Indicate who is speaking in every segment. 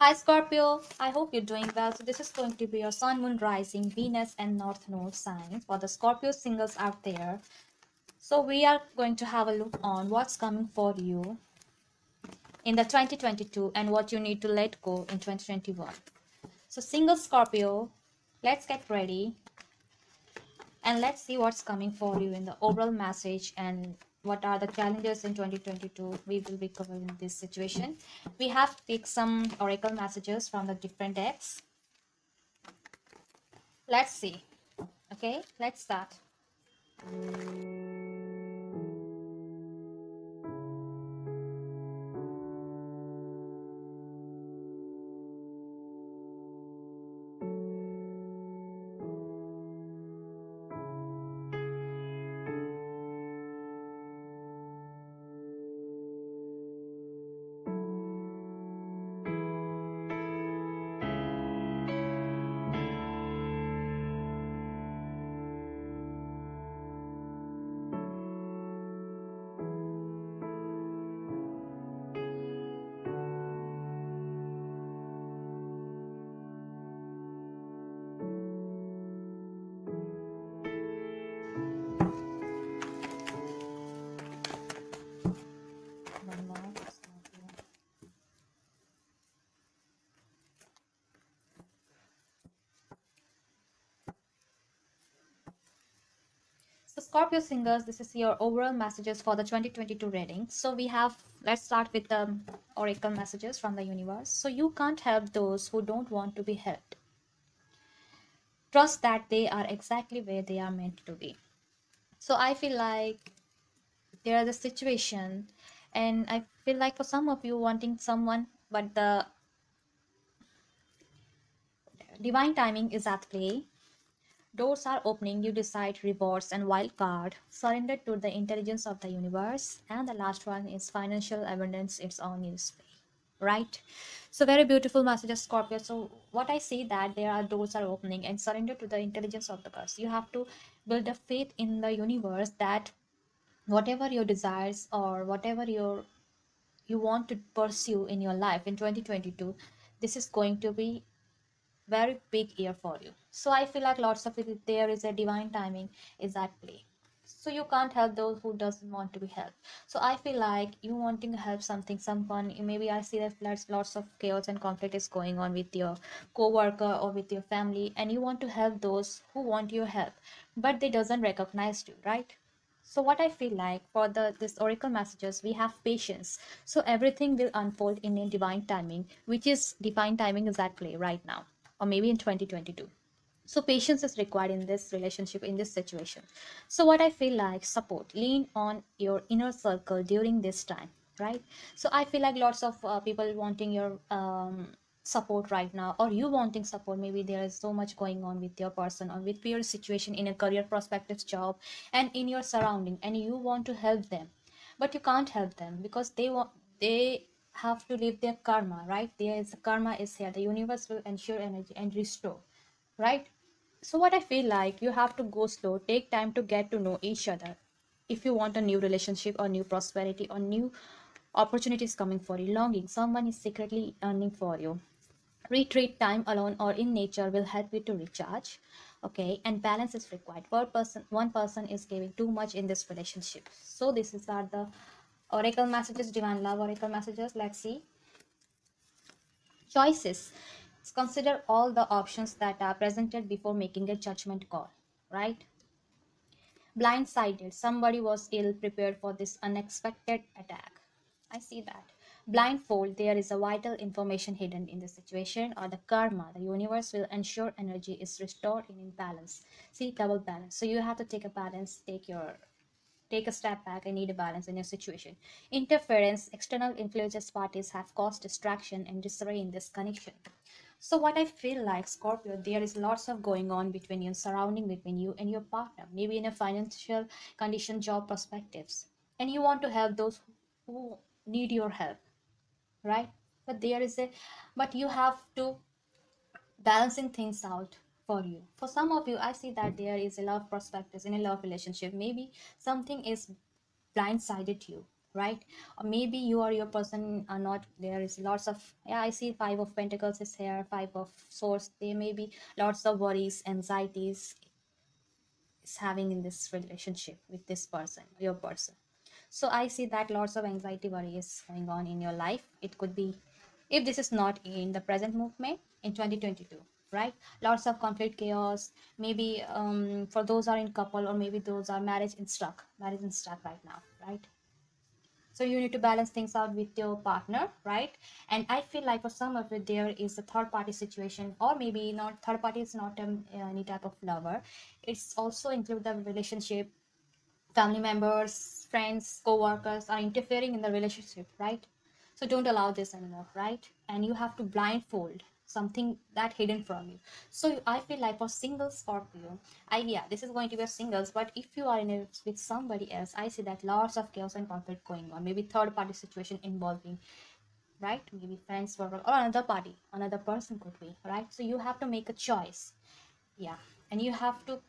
Speaker 1: Hi Scorpio, I hope you're doing well. So this is going to be your Sun, Moon, Rising, Venus and North Node signs for the Scorpio singles out there. So we are going to have a look on what's coming for you in the 2022 and what you need to let go in 2021. So single Scorpio, let's get ready and let's see what's coming for you in the overall message and what are the challenges in 2022 we will be covering this situation. We have picked some oracle messages from the different decks. Let's see. Okay, let's start. One more. So Scorpio singers, this is your overall messages for the 2022 reading. So we have, let's start with the oracle messages from the universe. So you can't help those who don't want to be helped. Trust that they are exactly where they are meant to be. So I feel like there is a situation, and I feel like for some of you wanting someone, but the divine timing is at play. Doors are opening, you decide rewards and wild card. Surrender to the intelligence of the universe. And the last one is financial abundance, it's on you display. Right? So very beautiful message, Scorpio. So what I see that there are doors are opening and surrender to the intelligence of the universe. You have to build a faith in the universe that whatever your desires or whatever you want to pursue in your life in 2022, this is going to be very big year for you. So I feel like lots of it, there is a divine timing is at play. So you can't help those who doesn't want to be helped. So I feel like you wanting to help something, someone, maybe I see that lots of chaos and conflict is going on with your co-worker or with your family, and you want to help those who want your help, but they doesn't recognize you, right? So what I feel like for the this oracle messages, we have patience. So everything will unfold in a divine timing, which is divine timing is at play right now, or maybe in 2022. So patience is required in this relationship, in this situation. So what I feel like, support, lean on your inner circle during this time, right? So I feel like lots of people wanting your support right now, or you wanting support. Maybe there is so much going on with your person or with your situation in a career perspective, job, and in your surrounding, and you want to help them, but you can't help them because they have to live their karma, right? There is karma is here, the universe will ensure energy and restore, right? So what I feel like, you have to go slow, take time to get to know each other. If you want a new relationship or new prosperity or new opportunities coming for you, longing, someone is secretly earning for you. Retreat, time alone or in nature will help you to recharge. Okay, and balance is required. One person is giving too much in this relationship. So this is are the oracle messages, divine love oracle messages. Let's see. Choices. Consider all the options that are presented before making a judgment call, right? Blindsided. Somebody was ill prepared for this unexpected attack. I see that. Blindfold. There is a vital information hidden in the situation or the karma. The universe will ensure energy is restored in balance. See, double balance. So you have to take a balance, take a step back and need a balance in your situation. Interference, external influences parties have caused distraction and disarray in this connection. So what I feel like, Scorpio, there is lots of going on between you, surrounding between you and your partner, maybe in a financial condition, job perspectives, and you want to help those who need your help, right? But there is a, but you have to balancing things out for you. For some of you, I see that there is a love perspectives in a love relationship. Maybe something is blindsided you. right? Or maybe you or your person are not, there is lots of, yeah, I see five of pentacles is here, five of swords. There may be lots of worries, anxieties is having in this relationship with this person, your person. So I see that lots of anxiety, worry is going on in your life. It could be, if this is not in the present movement, in 2022, right? Lots of conflict, chaos, maybe for those are in couple, or maybe those are marriage in stuck right now, right? So you need to balance things out with your partner, right? And I feel like for some of it there is a third party situation, or maybe not third party, is not any type of lover. It's also include the relationship, family members, friends, co-workers are interfering in the relationship, right? So don't allow this anymore, right? And you have to blindfold something that hidden from you. So I feel like for single Scorpio, yeah, this is going to be a singles, but if you are in it with somebody else, I see that lots of chaos and conflict going on, maybe third party situation involving, right? Maybe friends, or another party, another person could be, right? So you have to make a choice, yeah. And you have to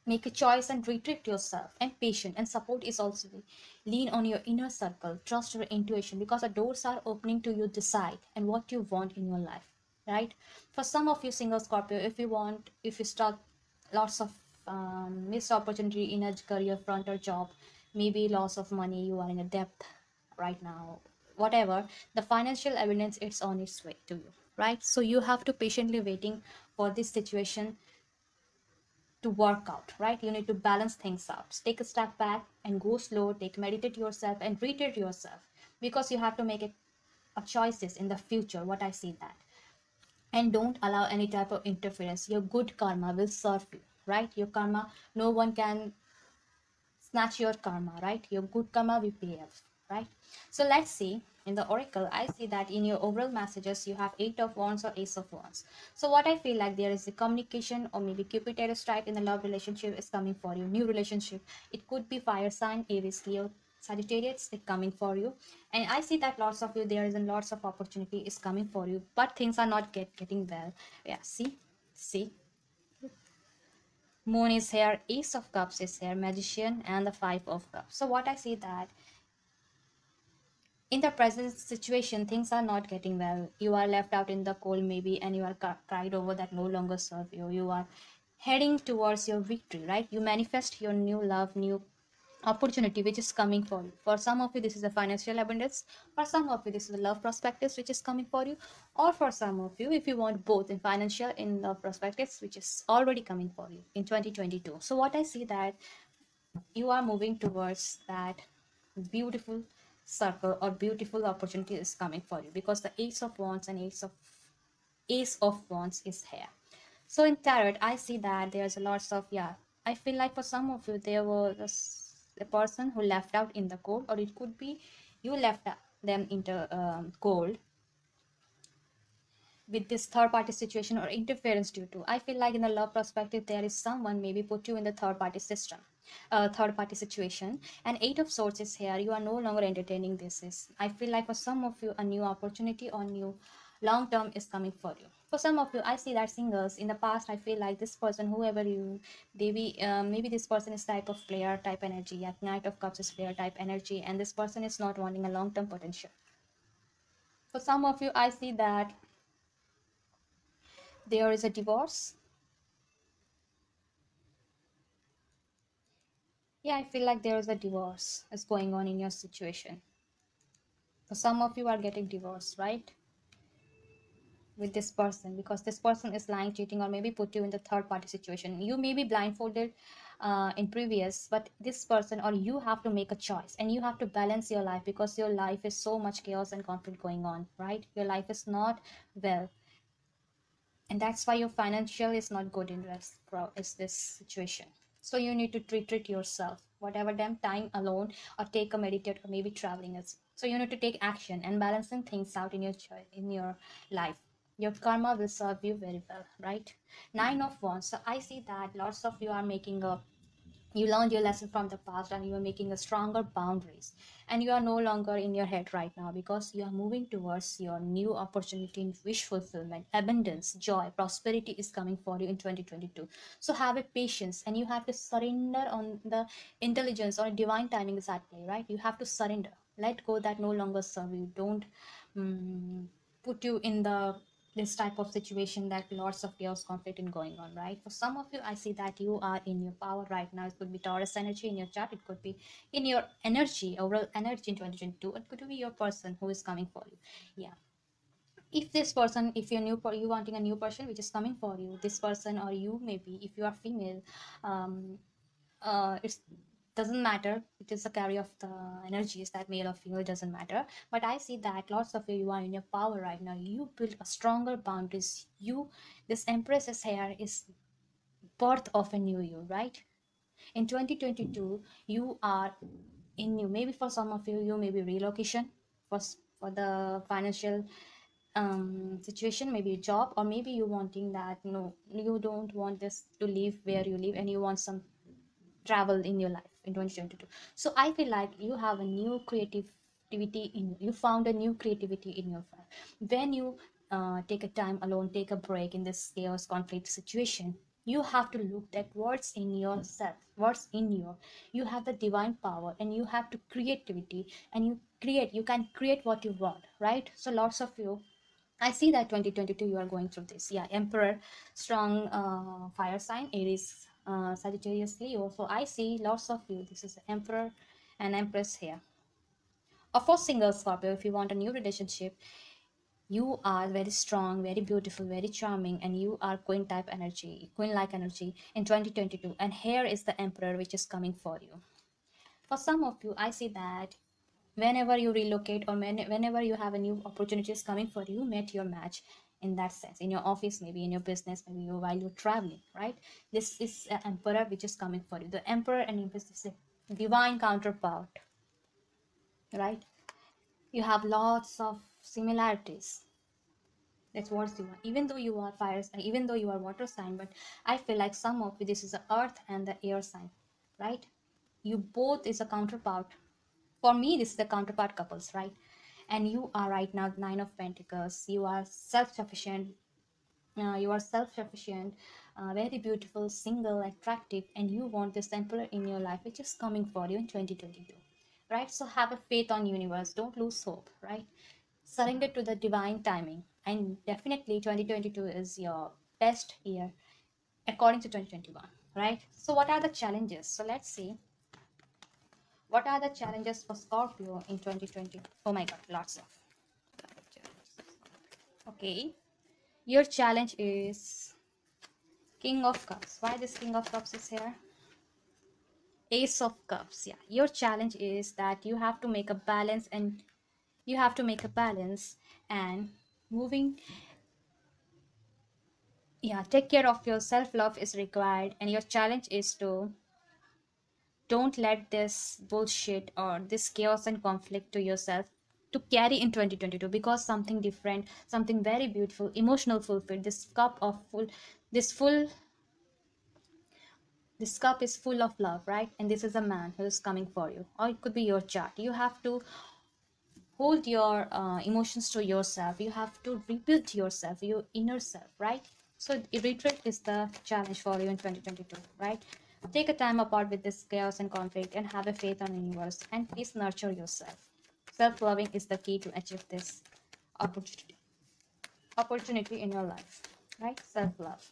Speaker 1: make a choice and restrict yourself, and patient and support is also there. Lean on your inner circle, trust your intuition, because the doors are opening to you. Decide and what you want in your life, right? For some of you single Scorpio, if you start lots of missed opportunity in a career front or job, maybe loss of money, you are in a debt right now, whatever, the financial evidence, it's on its way to you, right? So you have to patiently waiting for this situation to work out, right? You need to balance things out. Take a step back and go slow. Take meditate yourself and retreat yourself, because you have to make a choices in the future. What I see that, and don't allow any type of interference. Your good karma will serve you, right? Your karma, no one can snatch your karma, right? Your good karma will pay off, right? So let's see. In the oracle, I see that in your overall messages you have eight of wands or ace of wands. So what I feel like, there is a communication, or maybe Cupid strike in the love relationship is coming for you. New relationship, it could be fire sign, Aries, Leo, Sagittarius is coming for you. And I see that lots of you, there is a lots of opportunity is coming for you, but things are not getting well. Yeah, see, moon is here, ace of cups is here, magician, and the five of cups. So what I see that in the present situation things are not getting well. You are left out in the cold maybe, and you are cried over that no longer serve you. You are heading towards your victory, right? You manifest your new love, new opportunity which is coming for you. For some of you this is a financial abundance, for some of you this is a love perspectives which is coming for you, or for some of you, if you want both in financial, in love perspectives, which is already coming for you in 2022. So what I see that you are moving towards that beautiful circle, or beautiful opportunity is coming for you, because the ace of wands and ace of wands is here. So in tarot I see that there's a lots of, yeah, I feel like for some of you there was a person who left out in the cold, or it could be you left them into cold with this third party situation or interference due to, I feel like in the love perspective there is someone maybe put you in the third party system, third party situation. And eight of swords is here, you are no longer entertaining this. Is, I feel like for some of you a new opportunity or new long term is coming for you. For some of you I see that singles in the past, I feel like this person, whoever you, maybe this person is type of player type energy, yeah, knight of cups is player type energy, and this person is not wanting a long term potential. For some of you I see that there is a divorce. Yeah, I feel like there is a divorce is going on in your situation. For some of you are getting divorced, right? With this person, because this person is lying, cheating, or maybe put you in the third party situation. You may be blindfolded in previous, but this person or you have to make a choice, and you have to balance your life, because your life is so much chaos and conflict going on, right? Your life is not well, and that's why your financial is not good in this situation. So you need to treat yourself, whatever damn time alone, or take a meditate, or maybe traveling is. So you need to take action and balancing things out in your in your life. Your karma will serve you very well, right? Nine of wands. So I see that lots of you are making a You learned your lesson from the past and you are making a stronger boundaries, and you are no longer in your head right now because you are moving towards your new opportunity in wish fulfillment, abundance, joy, prosperity is coming for you in 2022. So have a patience and you have to surrender on the intelligence or divine timing is at play, right? You have to surrender, let go that no longer serve you, don't put you in the this type of situation that lots of chaos conflict in going on, right? For some of you, I see that you are in your power right now. It could be Taurus energy in your chart, it could be in your energy, overall energy in 2022, it could be your person who is coming for you. Yeah, if this person, if you're new, you wanting a new person which is coming for you, this person or you, maybe if you are female, um it doesn't matter, it is a carry of the energies that male or female doesn't matter. But I see that lots of you, you are in your power right now, you build a stronger boundaries, you, this empress's hair is birth of a new you, right? In 2022 you are in you, maybe for some of you, you may be relocation for for the financial situation, maybe a job, or maybe you wanting that no, you don't want this to live where you live and you want some travel in your life in 2022. So I feel like you have a new creativity in you, you found a new creativity in your life when you take a time alone, take a break in this chaos conflict situation. You have to look at what's in yourself, what's in you have the divine power and you have to creativity, and you create, you can create what you want, right? So lots of you, I see that 2022 you are going through this. Yeah, Emperor, strong fire sign, Aries, Sagittarius, Leo. So I see lots of you. This is the Emperor and Empress here. Or for single Scorpio, if you want a new relationship, you are very strong, very beautiful, very charming, and you are Queen type energy, Queen like energy in 2022. And here is the Emperor which is coming for you. For some of you, I see that whenever you relocate or whenever you have a new opportunities coming for you, met your match in that sense, in your office, maybe in your business, maybe you, while you're traveling, right? This is an emperor which is coming for you. The emperor and empress is a divine counterpart, right? You have lots of similarities. That's what you are, even though you are fire sign, even though you are water sign. But I feel like some of you, this is the earth and the air sign, right? You both is a counterpart. For me, this is the counterpart couples, right? And you are right now Nine of Pentacles, you are self-sufficient, very beautiful, single, attractive, and you want this emperor in your life which is coming for you in 2022, right? So have a faith on universe, don't lose hope, right? Surrender to the divine timing, and definitely 2022 is your best year according to 2021, right? So what are the challenges? So let's see, what are the challenges for Scorpio in 2020? Oh my god, lots of. Okay, your challenge is King of Cups. Why this King of Cups is here? Ace of Cups. Yeah, your challenge is that you have to make a balance, and you have to make a balance and moving. Yeah, take care of your self love is required, and your challenge is to don't let this bullshit or this chaos and conflict to yourself to carry in 2022, because something different, something very beautiful, emotional fulfilled, this cup of full, this full, this cup is full of love, right? And this is a man who is coming for you, or it could be your chart. You have to hold your emotions to yourself, you have to rebuild yourself, your inner self, right? So retreat is the challenge for you in 2022, right? Take a time apart with this chaos and conflict and have a faith on the universe, and please nurture yourself. Self-loving is the key to achieve this opportunity in your life, right? Self-love.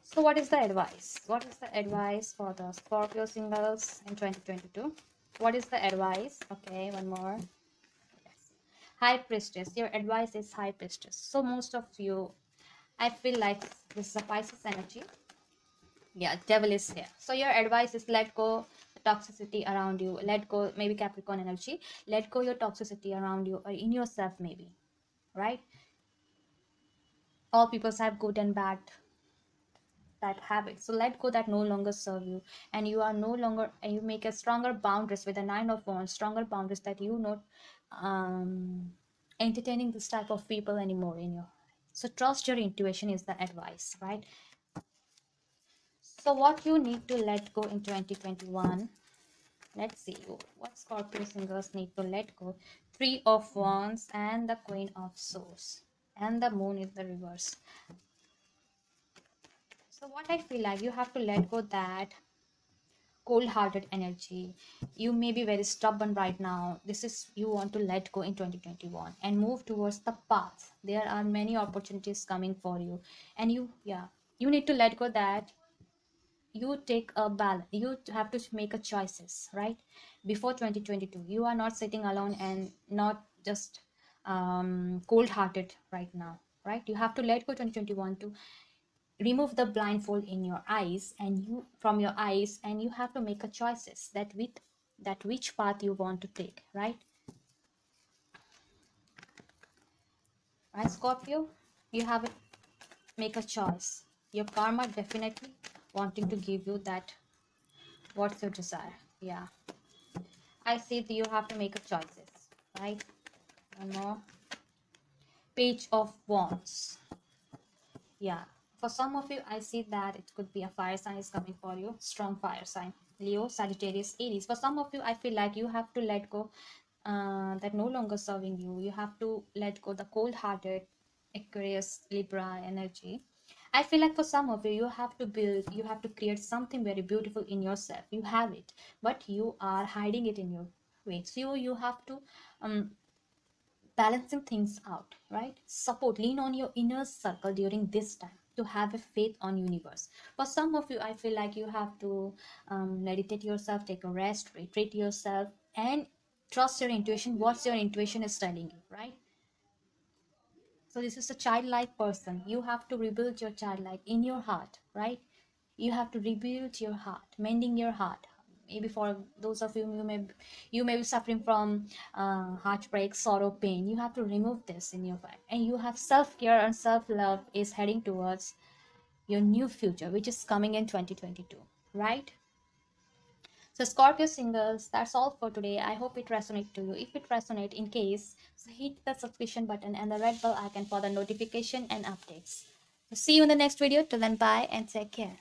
Speaker 1: So what is the advice? What is the advice for the Scorpio singles in 2022? What is the advice? Okay, one more. Yes. High Priestess. Your advice is High Priestess. So most of you, I feel like this is a Pisces energy. Yeah, Devil is here. So your advice is let go the toxicity around you. Let go, maybe Capricorn energy. Let go your toxicity around you or in yourself maybe, right? All people have good and bad that habit, so let go that no longer serve you, and you are no longer, and you make a stronger boundaries with the Nine of Wands, stronger boundaries that you not entertaining this type of people anymore in your. So trust your intuition is the advice, right? So what you need to let go in 2021? Let's see what Scorpio singles need to let go. Three of Wands and the Queen of Swords. And the moon is the reverse. So what I feel like, you have to let go that cold-hearted energy. You may be very stubborn right now. This is, you want to let go in 2021 and move towards the path. There are many opportunities coming for you, and you need to let go that you take a balance. You have to make a choices, right? Before 2022 you are not sitting alone and not just cold-hearted right now, right? You have to let go 2021 to remove the blindfold in your eyes and you from your eyes, and you have to make a choices that with that which path you want to take, right, Scorpio? You have to make a choice. Your karma definitely wanting to give you that, what's your desire. Yeah, I see that you have to make a choices, right? One more. Page of Wands. Yeah, for some of you I see that it could be a fire sign is coming for you. Strong fire sign, Leo, Sagittarius, Aries. For some of you I feel like you have to let go that no longer serving you. You have to let go the cold-hearted Aquarius, Libra energy. I feel like for some of you, you have to build, you have to create something very beautiful in yourself. You have it, but you are hiding it in your way. So you have to um, balancing things out, right? Support, lean on your inner circle during this time to have a faith on universe. For some of you I feel like you have to meditate yourself, take a rest, retreat yourself, and trust your intuition, what your intuition is telling you, right? So this is a childlike person. You have to rebuild your childlike in your heart, right? You have to rebuild your heart, mending your heart. Maybe for those of you, you may be suffering from heartbreak, sorrow, pain. You have to remove this in your life, and you have self-care and self-love is heading towards your new future, which is coming in 2022, right? So Scorpio singles, that's all for today. I hope it resonates to you. If it resonates, in case, so hit the subscription button and the red bell icon for the notification and updates. So see you in the next video. Till then, bye and take care.